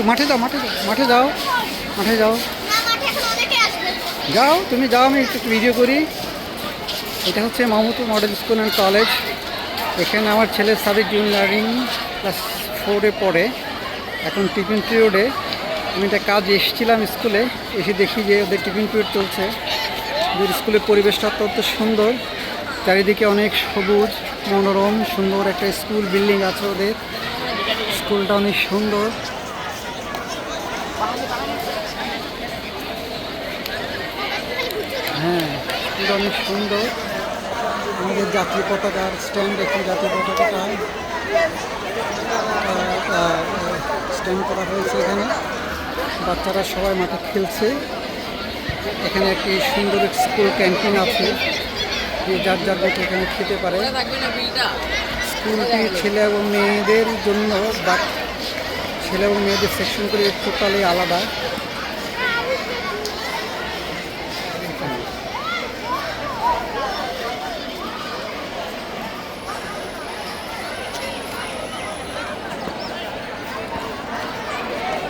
মাঠে যাও, মাঠে যাও, মাঠে যাও, মাঠে যাও, যাও, তুমি যাও, আমি একটু ভিডিও করি। এটা হচ্ছে Mahmudpur model school and college. এখানে আমার ছেলে সাবিক লার্নিং ক্লাস 4-এ পড়ে। এখন টিফিন পিরিয়ডে আমি একটা কাজ এসেছিলাম স্কুলে, এসে দেখি যে ওদের টিফিন পিরিয়ড চলছে। ওদের স্কুলের পরিবেশটা অত্যন্ত সুন্দর, চারিদিকে অনেক সবুজ মনোরম সুন্দর একটা স্কুল বিল্ডিং আছে ওদের। স্কুলটা অনেক সুন্দর। হ্যাঁ, স্কুলটা অনেক সুন্দর। আমাদের জাতীয় পতাকার স্ট্যান্ড দেখি, জাতীয় পতাকাটা স্ট্যান্ড করা হয়েছে এখানে। বাচ্চারা সবাই মাঠে খেলছে। এখানে একটি সুন্দর স্কুল ক্যান্টিন আছে, যে যার যার মতো এখানে খেতে পারে। স্কুলটি ছেলে এবং মেয়েদের জন্য, ছেলে এবং মেয়েদের সেকশন করে টোটালি আলাদা।